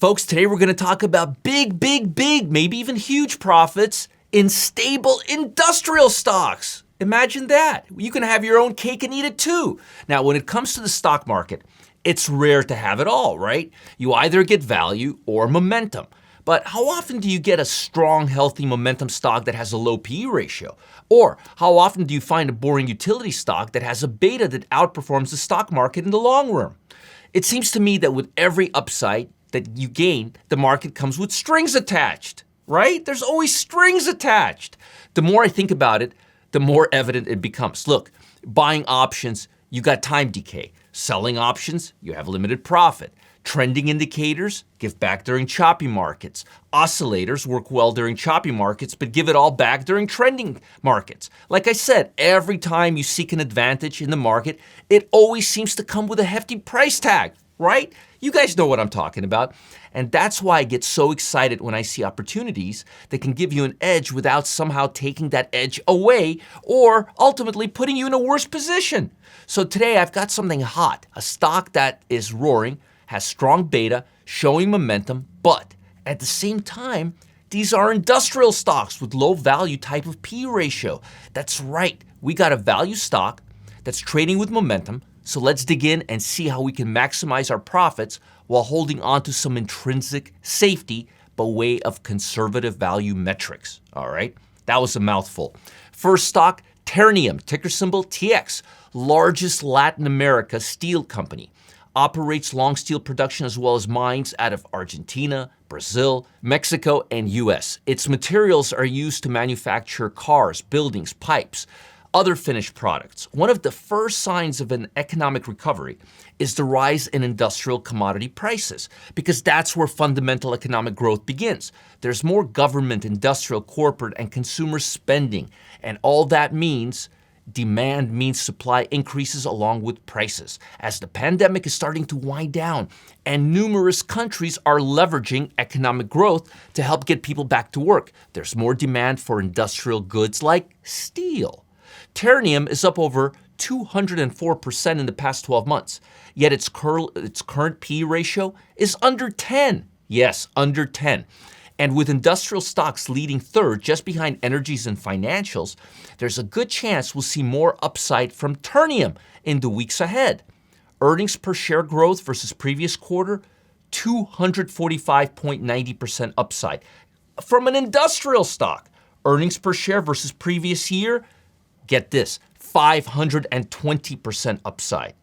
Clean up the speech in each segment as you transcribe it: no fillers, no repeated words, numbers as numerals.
Folks, today we're going to talk about big, maybe even huge profits in stable industrial stocks. Imagine that. You can have your own cake and eat it too. Now, when it comes to the stock market, it's rare to have it all, right? You either get value or momentum. But how often do you get a strong, healthy momentum stock that has a low PE ratio? Or how often do you find a boring utility stock that has a beta that outperforms the stock market in the long run? It seems to me that with every upside that you gain, the market comes with strings attached, right? There's always strings attached. The more I think about it, the more evident it becomes. Look, buying options, you got time decay. Selling options, you have limited profit. Trending indicators give back during choppy markets. Oscillators work well during choppy markets, but give it all back during trending markets. Like I said, every time you seek an advantage in the market, it always seems to come with a hefty price tag, right? You guys know what I'm talking about. And that's why I get so excited when I see opportunities that can give you an edge without somehow taking that edge away or ultimately putting you in a worse position. So today I've got something hot, a stock that is roaring, has strong beta, showing momentum, but at the same time, these are industrial stocks with low value type of P ratio. That's right, we got a value stock that's trading with momentum, so let's dig in and see how we can maximize our profits while holding on to some intrinsic safety by way of conservative value metrics, all right? That was a mouthful. First stock, Ternium, ticker symbol TX, largest Latin America steel company. Operates long steel production as well as mines out of Argentina, Brazil, Mexico, and US. Its materials are used to manufacture cars, buildings, pipes, other finished products. One of the first signs of an economic recovery is the rise in industrial commodity prices, because that's where fundamental economic growth begins. There's more government, industrial, corporate, and consumer spending, and all that means demand means supply increases along with prices. As the pandemic is starting to wind down and numerous countries are leveraging economic growth to help get people back to work, there's more demand for industrial goods like steel. Ternium is up over 204% in the past 12 months, yet its current P ratio is under 10. Yes, under 10. And with industrial stocks leading third, just behind energies and financials, there's a good chance we'll see more upside from Ternium in the weeks ahead. Earnings per share growth versus previous quarter, 245.90% upside. From an industrial stock, earnings per share versus previous year, get this, 520% upside.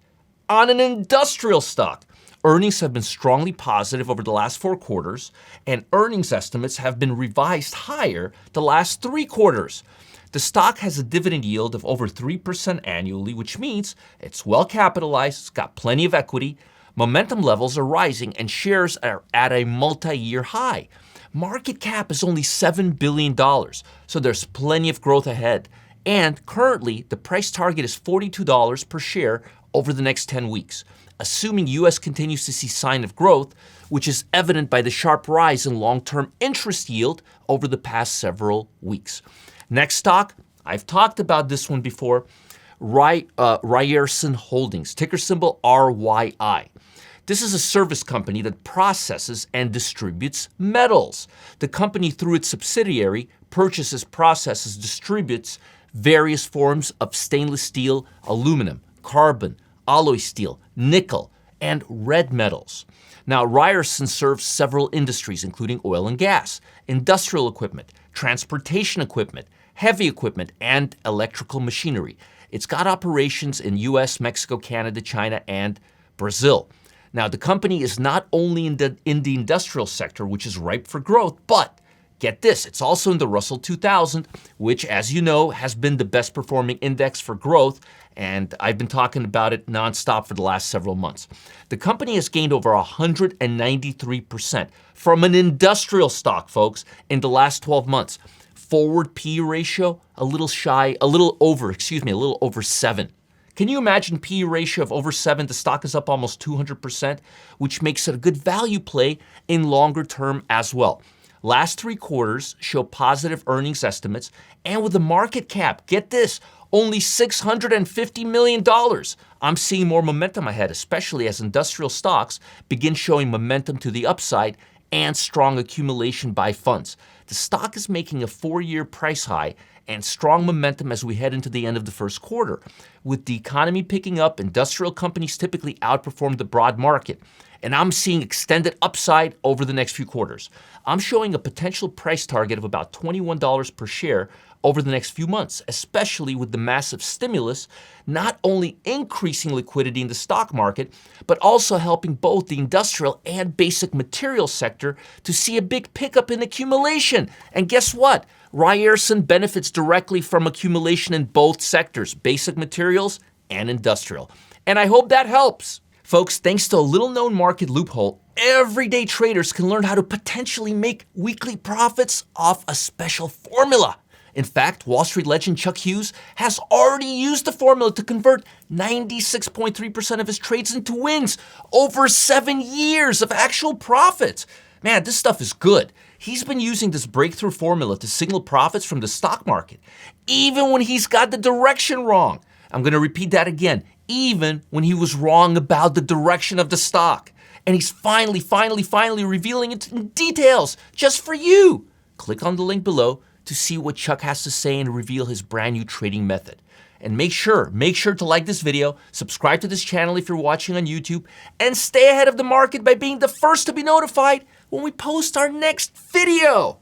On an industrial stock, earnings have been strongly positive over the last 4 quarters, and earnings estimates have been revised higher the last 3 quarters. The stock has a dividend yield of over 3% annually, which means it's well capitalized, it's got plenty of equity, momentum levels are rising, and shares are at a multi-year high. Market cap is only $7 billion, so there's plenty of growth ahead. And currently, the price target is $42 per share over the next 10 weeks. Assuming US continues to see sign of growth, which is evident by the sharp rise in long-term interest yield over the past several weeks. Next stock, I've talked about this one before, Ryerson Holdings, ticker symbol RYI. This is a service company that processes and distributes metals. The company, through its subsidiary, purchases, processes, distributes various forms of stainless steel, aluminum, carbon, alloy steel, nickel, and red metals. Now, Ryerson serves several industries, including oil and gas, industrial equipment, transportation equipment, heavy equipment, and electrical machinery. It's got operations in US, Mexico, Canada, China, and Brazil. Now, the company is not only in the industrial sector, which is ripe for growth, but get this, it's also in the Russell 2000, which, as you know, has been the best performing index for growth, and I've been talking about it nonstop for the last several months. The company has gained over 193% from an industrial stock, folks, in the last 12 months. Forward P ratio, a little over 7. Can you imagine P ratio of over 7? The stock is up almost 200%, which makes it a good value play in longer term as well. Last 3 quarters show positive earnings estimates, and with the market cap, get this, only $650 million. I'm seeing more momentum ahead, especially as industrial stocks begin showing momentum to the upside and strong accumulation by funds. The stock is making a 4-year price high and strong momentum as we head into the end of the first quarter. With the economy picking up, industrial companies typically outperform the broad market, and I'm seeing extended upside over the next few quarters. I'm showing a potential price target of about $21 per share over the next few months, especially with the massive stimulus not only increasing liquidity in the stock market, but also helping both the industrial and basic materials sector to see a big pickup in accumulation. And guess what? Ryerson benefits directly from accumulation in both sectors, basic materials and industrial. And I hope that helps. Folks, thanks to a little-known market loophole, everyday traders can learn how to potentially make weekly profits off a special formula. In fact, Wall Street legend Chuck Hughes has already used the formula to convert 96.3% of his trades into wins over 7 years of actual profits. Man, this stuff is good. He's been using this breakthrough formula to signal profits from the stock market, even when he's got the direction wrong. I'm going to repeat that again. Even when he was wrong about the direction of the stock. And he's finally revealing it in details just for you. Click on the link below to see what Chuck has to say and reveal his brand new trading method. And make sure to like this video, subscribe to this channel if you're watching on YouTube, and stay ahead of the market by being the first to be notified when we post our next video.